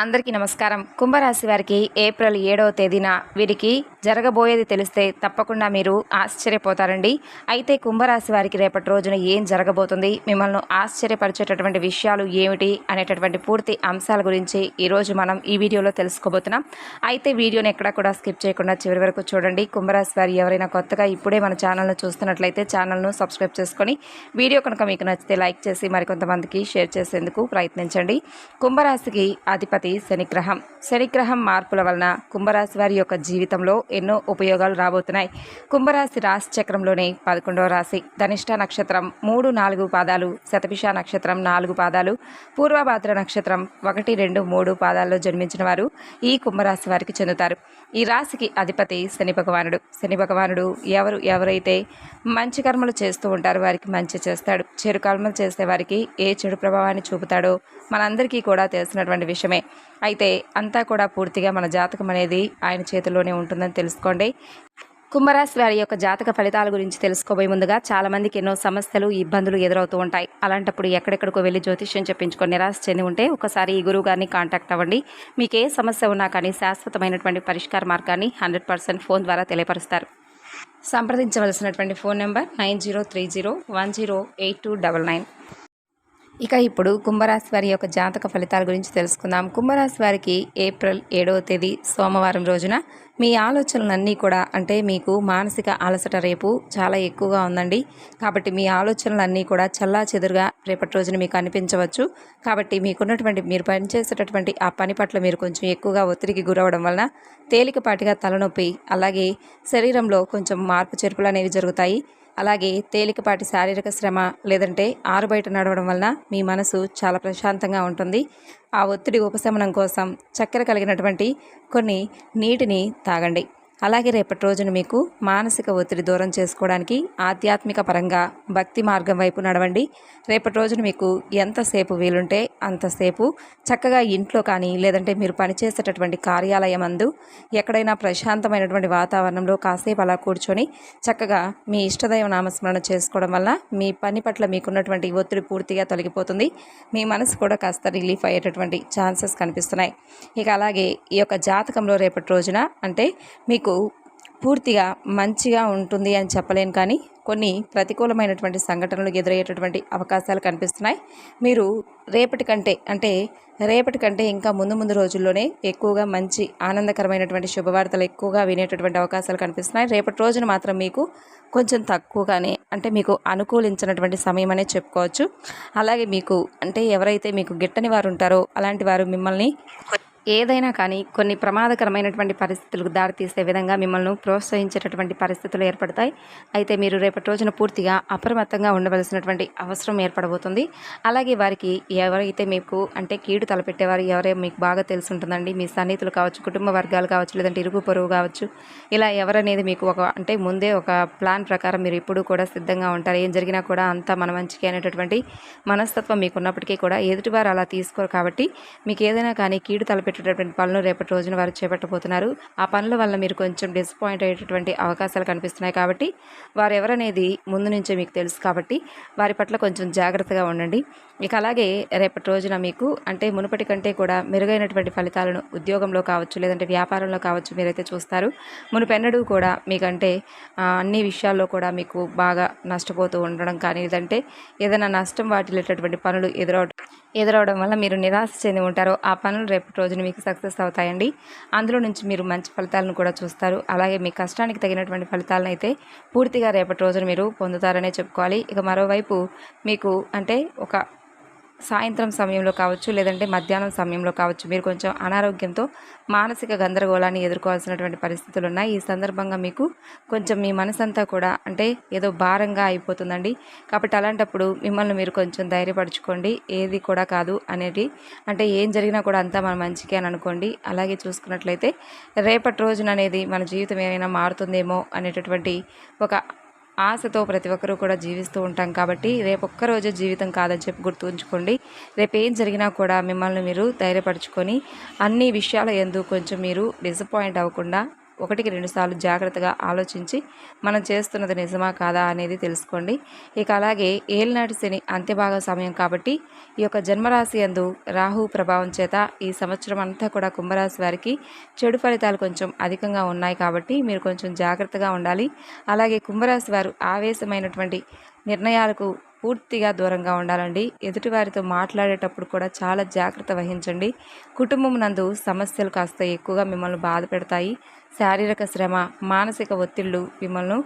అందరికీ నమస్కారం. కుంభరాశి వారికి ఏప్రిల్ 7వ తేదీన వీరికి జరగబోయేది తెలిస్తే తప్పకుండా మీరు ఆశ్చర్యపోతారండి. అయితే కుంభరాశి వారికి రేపటి రోజున ఏం జరగబోతుంది, మిమ్మల్ని ఆశ్చర్యపరిచేటటువంటి విషయాలు ఏమిటి అనేటటువంటి పూర్తి అంశాల గురించి ఈరోజు మనం ఈ వీడియోలో తెలుసుకోబోతున్నాం. అయితే వీడియోని ఎక్కడా కూడా స్కిప్ చేయకుండా చివరి వరకు చూడండి. కుంభరాశి వారు ఎవరైనా కొత్తగా ఇప్పుడే మన ఛానల్ను చూస్తున్నట్లయితే ఛానల్ను సబ్స్క్రైబ్ చేసుకొని వీడియో కనుక మీకు నచ్చితే లైక్ చేసి మరికొంతమందికి షేర్ చేసేందుకు ప్రయత్నించండి. కుంభరాశికి అధిపతి శనిగ్రహం. శనిగ్రహం మార్పుల వలన కుంభరాశి వారి యొక్క జీవితంలో ఎన్నో ఉపయోగాలు రాబోతున్నాయి. కుంభరాశి రాశి చక్రంలోనే 11వ రాశి. ధనిష్ట నక్షత్రం 3-4 పాదాలు, శతభిష నక్షత్రం 4 పాదాలు, పూర్వభాద్ర నక్షత్రం 1, 2, 3 పాదాల్లో జన్మించిన వారు ఈ కుంభరాశి వారికి చెందుతారు. ఈ రాశికి అధిపతి శని భగవానుడు. శని భగవానుడు ఎవరైతే మంచి కర్మలు చేస్తూ ఉంటారో వారికి మంచి చేస్తాడు, చెడు కర్మలు చేసే వారికి ఏ చెడు ప్రభావాన్ని చూపుతాడో మనందరికీ కూడా తెలిసినటువంటి విషయమే. అయితే అంతా కూడా పూర్తిగా మన జాతకం అనేది ఆయన చేతిలోనే ఉంటుందని తెలుసుకోండి. కుంభరాశి వారి యొక్క జాతక ఫలితాల గురించి తెలుసుకోబోయే ముందుగా చాలామందికి ఎన్నో సమస్యలు, ఇబ్బందులు ఎదురవుతూ ఉంటాయి. అలాంటప్పుడు ఎక్కడెక్కడికో వెళ్ళి జ్యోతిష్యం చెప్పించుకొని నిరాశ చెంది ఉంటే ఒకసారి ఈ గురువు గారిని కాంటాక్ట్ అవ్వండి. మీకు ఏ సమస్య ఉన్నా కానీ శాశ్వతమైనటువంటి పరిష్కార మార్గాన్ని 100% ఫోన్ ద్వారా తెలియపరుస్తారు. సంప్రదించవలసినటువంటి ఫోన్ నెంబర్ 9030108299. ఇక ఇప్పుడు కుంభరాశి వారి యొక్క జాతక ఫలితాల గురించి తెలుసుకుందాం. కుంభరాశి వారికి ఏప్రిల్ 7వ తేదీ సోమవారం రోజున మీ ఆలోచనలన్నీ కూడా అంటే మీకు మానసిక అలసట రేపు చాలా ఎక్కువగా ఉందండి. కాబట్టి మీ ఆలోచనలన్నీ కూడా చల్లా చెదురుగా రేపటి రోజున మీకు అనిపించవచ్చు. కాబట్టి మీరు పనిచేసేటటువంటి ఆ పని పట్ల మీరు కొంచెం ఎక్కువగా ఒత్తిడికి గురవడం వలన తేలికపాటిగా తలనొప్పి, అలాగే శరీరంలో కొంచెం మార్పు చేర్పులు అనేవి జరుగుతాయి. అలాగే తేలికపాటి శారీరక శ్రమ లేదంటే ఆరుబయట నడవడం వలన మీ మనసు చాలా ప్రశాంతంగా ఉంటుంది. ఆ ఒత్తిడి ఉపశమనం కోసం చక్కెర కలిగినటువంటి కొన్ని నీటిని తాగండి. అలాగే రేపటి రోజున మీకు మానసిక ఒత్తిడి దూరం చేసుకోవడానికి ఆధ్యాత్మిక పరంగా భక్తి మార్గం వైపు నడవండి. రేపటి రోజున మీకు ఎంతసేపు వీలుంటే అంతసేపు చక్కగా ఇంట్లో కానీ లేదంటే మీరు పనిచేసేటటువంటి కార్యాలయం అందు ఎక్కడైనా ప్రశాంతమైనటువంటి వాతావరణంలో కాసేపు అలా కూర్చొని చక్కగా మీ ఇష్టదైవ నామస్మరణ చేసుకోవడం వల్ల మీ పని పట్ల మీకున్నటువంటి ఒత్తిడి పూర్తిగా తొలగిపోతుంది. మీ మనసు కూడా కాస్త రిలీఫ్ అయ్యేటటువంటి ఛాన్సెస్ కనిపిస్తున్నాయి. ఇక అలాగే ఈ యొక్క జాతకంలో రేపటి రోజున అంటే మీకు పూర్తిగా మంచిగా ఉంటుంది అని చెప్పలేను, కానీ కొన్ని ప్రతికూలమైనటువంటి సంఘటనలు ఎదురయ్యేటటువంటి అవకాశాలు కనిపిస్తున్నాయి. మీరు రేపటి కంటే ఇంకా ముందు రోజుల్లోనే ఎక్కువగా మంచి ఆనందకరమైనటువంటి శుభవార్తలు ఎక్కువగా వినేటటువంటి అవకాశాలు కనిపిస్తున్నాయి. రేపటి రోజున మాత్రం మీకు కొంచెం తక్కువగానే అంటే మీకు అనుకూలించినటువంటి సమయం అనే చెప్పుకోవచ్చు. అలాగే మీకు అంటే ఎవరైతే మీకు గిట్టని వారు ఉంటారో అలాంటి వారు మిమ్మల్ని ఏదైనా కానీ కొన్ని ప్రమాదకరమైనటువంటి పరిస్థితులకు దారితీసే విధంగా మిమ్మల్ని ప్రోత్సహించేటటువంటి పరిస్థితులు ఏర్పడతాయి. అయితే మీరు రేపటి రోజున పూర్తిగా అప్రమత్తంగా ఉండవలసినటువంటి అవసరం ఏర్పడబోతుంది. అలాగే వారికి ఎవరైతే మీకు అంటే కీడు తలపెట్టేవారు ఎవరైనా మీకు బాగా తెలిసి ఉంటుందండి. మీ సన్నిహితులు కావచ్చు, కుటుంబ వర్గాలు కావచ్చు, లేదంటే ఇరుగు పొరుగు కావచ్చు. ఇలా ఎవరనేది మీకు అంటే ముందే ఒక ప్లాన్ ప్రకారం మీరు ఎప్పుడూ కూడా సిద్ధంగా ఉంటారు. ఏం జరిగినా కూడా అంతా మన మంచికి అనేటటువంటి మనస్తత్వం మీకు ఉన్నప్పటికీ కూడా ఎదుటివారు అలా తీసుకోరు. కాబట్టి మీకు ఏదైనా కానీ కీడు తలపెట్టేటటువంటి పనులు రేపటి రోజున వారు చేపట్టబోతున్నారు. ఆ పనుల వల్ల మీరు కొంచెం డిసప్పాయింట్ అయ్యేటటువంటి అవకాశాలు కనిపిస్తున్నాయి. కాబట్టి వారు ఎవరనేది ముందు నుంచే మీకు తెలుసు. కాబట్టి వారి పట్ల కొంచెం జాగ్రత్తగా ఉండండి. ఇక అలాగే రేపటి రోజున మీకు అంటే మునుపటి కంటే కూడా మెరుగైనటువంటి ఫలితాలను ఉద్యోగంలో కావచ్చు, లేదంటే వ్యాపారంలో కావచ్చు మీరైతే చూస్తారు. మునుపెన్నడూ కూడా మీకంటే అన్ని విషయాల్లో కూడా మీకు బాగా నష్టపోతూ ఉండడం కానీ లేదంటే ఏదైనా నష్టం వాటిల్లేటటువంటి పనులు ఎదురవడం వల్ల మీరు నిరాశ చెంది ఉంటారో ఆ పనులు రేపటి రోజున మీకు సక్సెస్ అవుతాయండి. అందులో నుంచి మీరు మంచి ఫలితాలను కూడా చూస్తారు. అలాగే మీ కష్టానికి తగినటువంటి ఫలితాలను అయితే పూర్తిగా రేపటి రోజున మీరు పొందుతారనే చెప్పుకోవాలి. ఇక మరోవైపు మీకు అంటే ఒక సాయంత్రం సమయంలో కావచ్చు, లేదంటే మధ్యాహ్నం సమయంలో కావచ్చు మీరు కొంచెం అనారోగ్యంతో మానసిక గందరగోళాన్ని ఎదుర్కోవాల్సినటువంటి పరిస్థితులు ఉన్నాయి. ఈ సందర్భంగా మీకు కొంచెం మీ మనసంతా కూడా అంటే ఏదో భారంగా అయిపోతుందండి. కాబట్టి అలాంటప్పుడు మిమ్మల్ని మీరు కొంచెం ధైర్యపరచుకోండి. ఏది కూడా కాదు అనేది అంటే ఏం జరిగినా కూడా అంతా మన మంచికే అని అనుకోండి. అలాగే చూసుకున్నట్లయితే రేపటి రోజున అనేది మన జీవితం ఏమైనా మారుతుందేమో అనేటటువంటి ఒక ఆశతో ప్రతి ఒక్కరూ కూడా జీవిస్తూ ఉంటాం. కాబట్టి రేపు ఒక్కరోజే జీవితం కాదని చెప్పి గుర్తుంచుకోండి. రేపు ఏం జరిగినా కూడా మిమ్మల్ని మీరు ధైర్యపరచుకొని అన్ని విషయాల యందు కొంచెం మీరు డిసప్పాయింట్ అవ్వకుండా ఒకటికి 2 సార్లు జాగ్రత్తగా ఆలోచించి మనం చేస్తున్నది నిజమా కాదా అనేది తెలుసుకోండి. ఇక అలాగే ఏలినాటి శని అంత్యభాగ సమయం కాబట్టి ఈ యొక్క జన్మరాశి యందు రాహు ప్రభావం చేత ఈ సంవత్సరం అంతా కూడా కుంభరాశి వారికి చెడు ఫలితాలు కొంచెం అధికంగా ఉన్నాయి కాబట్టి మీరు కొంచెం జాగ్రత్తగా ఉండాలి. అలాగే కుంభరాశి వారు ఆవేశమైనటువంటి నిర్ణయాలకు పూర్తిగా దూరంగా ఉండాలండి. ఎదుటివారితో మాట్లాడేటప్పుడు కూడా చాలా జాగ్రత్త వహించండి. కుటుంబం నందు సమస్యలు కాస్త ఎక్కువగా మిమ్మల్ని బాధ పెడతాయి. శారీరక శ్రమ, మానసిక ఒత్తిళ్లు మిమ్మల్ని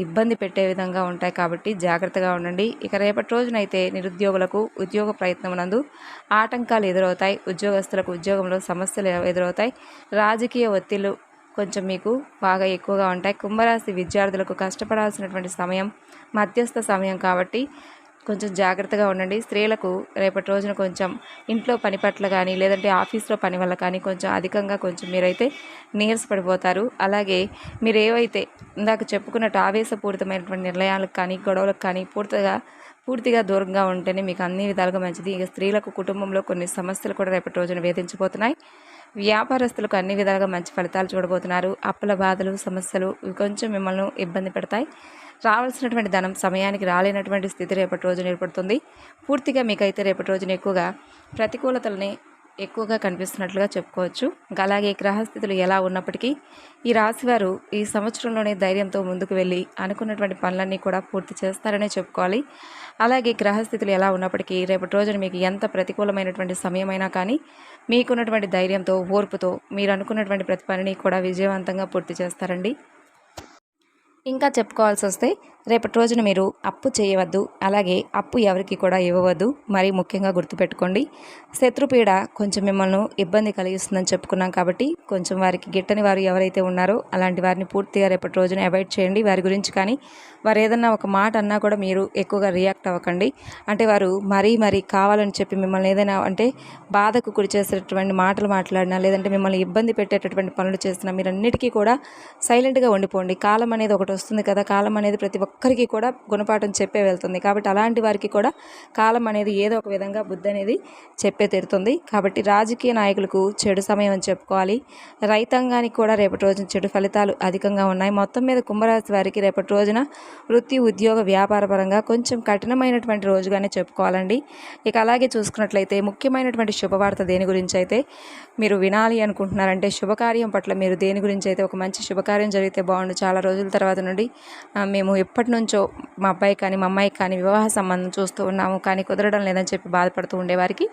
ఇబ్బంది పెట్టే విధంగా ఉంటాయి కాబట్టి జాగ్రత్తగా ఉండండి. ఇక రేపటి రోజునైతే నిరుద్యోగులకు ఉద్యోగ ప్రయత్నం నందు ఆటంకాలు ఎదురవుతాయి. ఉద్యోగస్తులకు ఉద్యోగంలో సమస్యలు ఎదురవుతాయి. రాజకీయ ఒత్తిళ్లు కొంచెం మీకు బాగా ఎక్కువగా ఉంటాయి. కుంభరాశి విద్యార్థులకు కష్టపడాల్సినటువంటి సమయం మధ్యస్థ సమయం కాబట్టి కొంచెం జాగ్రత్తగా ఉండండి. స్త్రీలకు రేపటి రోజున కొంచెం ఇంట్లో పని పట్ల కానీ లేదంటే ఆఫీస్లో పని వల్ల కానీ కొంచెం అధికంగా కొంచెం మీరైతే నీరసపడిపోతారు. అలాగే మీరు ఏవైతే ఇందాక చెప్పుకున్నట్టు ఆవేశపూరితమైనటువంటి నిర్ణయాలకు కానీ గొడవలకు కానీ పూర్తిగా దూరంగా ఉంటేనే మీకు అన్ని విధాలుగా మంచిది. ఇక స్త్రీలకు కుటుంబంలో కొన్ని సమస్యలు కూడా రేపటి రోజున వేధించబోతున్నాయి. వ్యాపారస్తులకు అన్ని విధాలుగా మంచి ఫలితాలు చూడబోతున్నారు. అప్పుల బాధలు సమస్యలు ఇవి కొంచెం మిమ్మల్ని ఇబ్బంది పెడతాయి. రావాల్సినటువంటి ధనం సమయానికి రాలేనటువంటి స్థితి రేపటి రోజున ఏర్పడుతుంది. పూర్తిగా మీకైతే రేపటి రోజున ఎక్కువగా ప్రతికూలతలని ఎక్కువగా కనిపిస్తున్నట్లుగా చెప్పుకోవచ్చు. అలాగే గ్రహస్థితులు ఎలా ఉన్నప్పటికీ ఈ రాశివారు ఈ సంవత్సరంలోనే ధైర్యంతో ముందుకు వెళ్ళి అనుకున్నటువంటి పనులన్నీ కూడా పూర్తి చేస్తారనే చెప్పుకోవాలి. అలాగే గ్రహస్థితులు ఎలా ఉన్నప్పటికీ రేపటి రోజున మీకు ఎంత ప్రతికూలమైనటువంటి సమయమైనా కానీ మీకున్నటువంటి ధైర్యంతో ఓర్పుతో మీరు అనుకున్నటువంటి ప్రతి పనిని కూడా విజయవంతంగా పూర్తి చేస్తారండి. ఇంకా చెప్పుకోవాల్సి వస్తే రేపటి రోజున మీరు అప్పు చేయవద్దు. అలాగే అప్పు ఎవరికి కూడా ఇవ్వవద్దు. మరీ ముఖ్యంగా గుర్తుపెట్టుకోండి. శత్రుపీడ కొంచెం మిమ్మల్ని ఇబ్బంది కలిగిస్తుందని చెప్పుకున్నాం కాబట్టి కొంచెం వారికి గిట్టని వారు ఎవరైతే ఉన్నారో అలాంటి వారిని పూర్తిగా రేపటి రోజున అవాయిడ్ చేయండి. వారి గురించి కానీ వారు ఏదన్నా ఒక మాట అన్నా కూడా మీరు ఎక్కువగా రియాక్ట్ అవ్వకండి. అంటే వారు మరీ కావాలని చెప్పి మిమ్మల్ని ఏదైనా అంటే బాధకు గురి చేసేటటువంటి మాటలు మాట్లాడినా లేదంటే మిమ్మల్ని ఇబ్బంది పెట్టేటటువంటి పనులు చేసినా మీరన్నిటికీ కూడా సైలెంట్గా ఉండిపోండి. కాలం అనేది ఒకటి వస్తుంది కదా, కాలం అనేది ప్రతి ఒక్కరికి కూడా గుణపాఠం చెప్పే వెళ్తుంది. కాబట్టి అలాంటి వారికి కూడా కాలం అనేది ఏదో ఒక విధంగా బుద్ధి అనేది చెప్పే తీరుతుంది. కాబట్టి రాజకీయ నాయకులకు చెడు సమయం అని చెప్పుకోవాలి. రైతాంగానికి కూడా రేపటి రోజున చెడు ఫలితాలు అధికంగా ఉన్నాయి. మొత్తం మీద కుంభరాశి వారికి రేపటి రోజున వృత్తి ఉద్యోగ వ్యాపార పరంగా కొంచెం కఠినమైనటువంటి రోజుగానే చెప్పుకోవాలండి. ఇక అలాగే చూసుకున్నట్లయితే ముఖ్యమైనటువంటి శుభవార్త దేని గురించి అయితే మీరు వినాలి అనుకుంటున్నారంటే శుభకార్యం పట్ల మీరు దేని గురించి అయితే ఒక మంచి శుభకార్యం జరిగితే బాగుండు. చాలా రోజుల తర్వాత నుండి మేము ఎప్పటి నుంచో మా అబ్బాయి కానీ మా అమ్మాయికి కానీ వివాహ సంబంధం చూస్తూ ఉన్నాము కానీ కుదరడం లేదని చెప్పి బాధపడుతూ ఉండేవారికి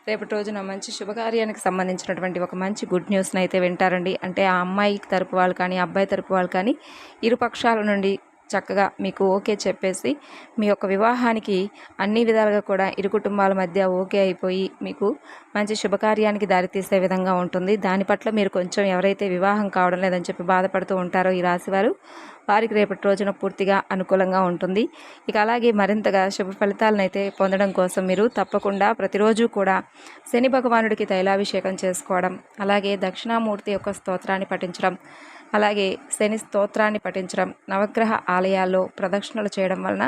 రేపటి రోజున మంచి శుభకార్యానికి సంబంధించినటువంటి ఒక మంచి గుడ్ న్యూస్ని అయితే వింటారండి. అంటే ఆ అమ్మాయి తరపు వాళ్ళు కానీ అబ్బాయి తరపు వాళ్ళు కానీ ఇరు పక్షాల నుండి చక్కగా మీకు ఓకే చెప్పేసి మీ యొక్క వివాహానికి అన్ని విధాలుగా కూడా ఇరు కుటుంబాల మధ్య ఓకే అయిపోయి మీకు మంచి శుభకార్యానికి దారితీసే విధంగా ఉంటుంది. దాని పట్ల మీరు కొంచెం ఎవరైతే వివాహం కావడం లేదని చెప్పి బాధపడుతూ ఉంటారో ఈ రాశివారు వారికి రేపటి రోజున పూర్తిగా అనుకూలంగా ఉంటుంది. ఇక అలాగే మరింతగా శుభ ఫలితాలను అయితే పొందడం కోసం మీరు తప్పకుండా ప్రతిరోజు కూడా శని భగవానుడికి తైలాభిషేకం చేసుకోవడం, అలాగే దక్షిణామూర్తి యొక్క స్తోత్రాన్ని పఠించడం, అలాగే శని స్తోత్రాన్ని పఠించడం, నవగ్రహ ఆలయాల్లో ప్రదక్షిణలు చేయడం వలన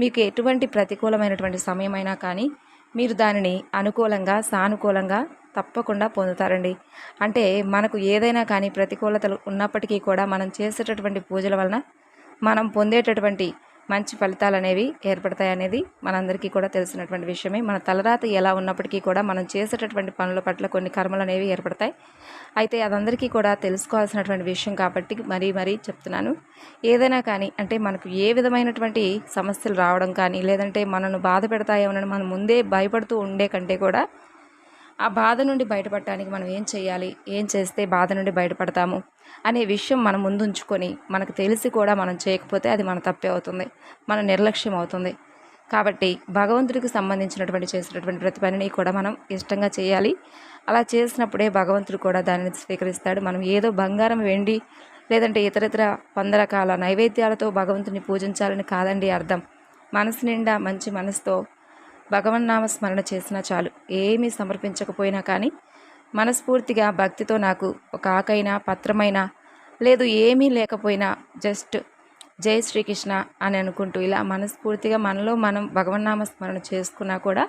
మీకు ఎటువంటి ప్రతికూలమైనటువంటి సమయమైనా కానీ మీరు దానిని అనుకూలంగా సానుకూలంగా తప్పకుండా పొందుతారండి. అంటే మనకు ఏదైనా కానీ ప్రతికూలతలు ఉన్నప్పటికీ కూడా మనం చేసేటటువంటి పూజల వలన మనం పొందేటటువంటి మంచి ఫలితాలు అనేవి ఏర్పడతాయి అనేది మనందరికీ కూడా తెలిసినటువంటి విషయమే. మన తలరాత ఎలా ఉన్నప్పటికీ కూడా మనం చేసేటటువంటి పనుల పట్ల కొన్ని కర్మలు అనేవి ఏర్పడతాయి. అయితే అదందరికీ కూడా తెలుసుకోవాల్సినటువంటి విషయం కాబట్టి మరీ చెప్తున్నాను. ఏదైనా కానీ అంటే మనకు ఏ విధమైనటువంటి సమస్యలు రావడం కానీ లేదంటే మనను బాధ పెడతాయేమోనని మనం ముందే భయపడుతూ ఉండే కంటే కూడా ఆ బాధ నుండి బయటపడటానికి మనం ఏం చేయాలి, ఏం చేస్తే బాధ నుండి బయటపడతాము అనే విషయం మనం ముందుంచుకొని మనకు తెలిసి కూడా మనం చేయకపోతే అది మన తప్పే అవుతుంది, మన నిర్లక్ష్యం అవుతుంది. కాబట్టి భగవంతుడికి సంబంధించినటువంటి చేసినటువంటి ప్రతి పనిని కూడా మనం ఇష్టంగా చేయాలి. అలా చేసినప్పుడే భగవంతుడు కూడా దానిని స్వీకరిస్తాడు. మనం ఏదో బంగారం వెండి లేదంటే ఇతరత్ర 100 రకాల నైవేద్యాలతో భగవంతుని పూజించాలని కాదండి అర్థం. మనసు నిండా మంచి మనసుతో భగవన్నామ స్మరణ చేసినా చాలు. ఏమీ సమర్పించకపోయినా కానీ మనస్ఫూర్తిగా భక్తితో నాకు ఒక ఆకైనా పత్రమైనా లేదు ఏమీ లేకపోయినా జస్ట్ జై శ్రీకృష్ణ అని అనుకుంటూ ఇలా మనస్ఫూర్తిగా మనలో మనం భగవన్నామ స్మరణ చేసుకున్నా కూడా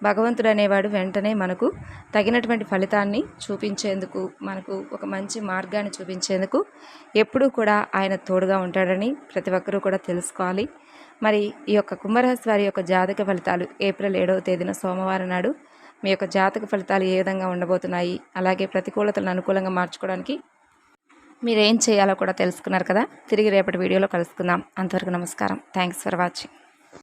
భగవంతుడు అనేవాడు వెంటనే మనకు తగినటువంటి ఫలితాన్ని చూపించేందుకు, మనకు ఒక మంచి మార్గాన్ని చూపించేందుకు ఎప్పుడూ కూడా ఆయన తోడుగా ఉంటాడని ప్రతి ఒక్కరూ కూడా తెలుసుకోవాలి. మరి ఈ యొక్క కుంభరాశి వారి యొక్క జాతక ఫలితాలు ఏప్రిల్ 7వ తేదీన సోమవారం నాడు మీ యొక్క జాతక ఫలితాలు ఏ విధంగా ఉండబోతున్నాయి, అలాగే ప్రతికూలతలను అనుకూలంగా మార్చుకోవడానికి మీరేం చేయాలో కూడా తెలుసుకున్నారు కదా. తిరిగి రేపటి వీడియోలో కలుసుకుందాం. అంతవరకు నమస్కారం. Thanks for watching.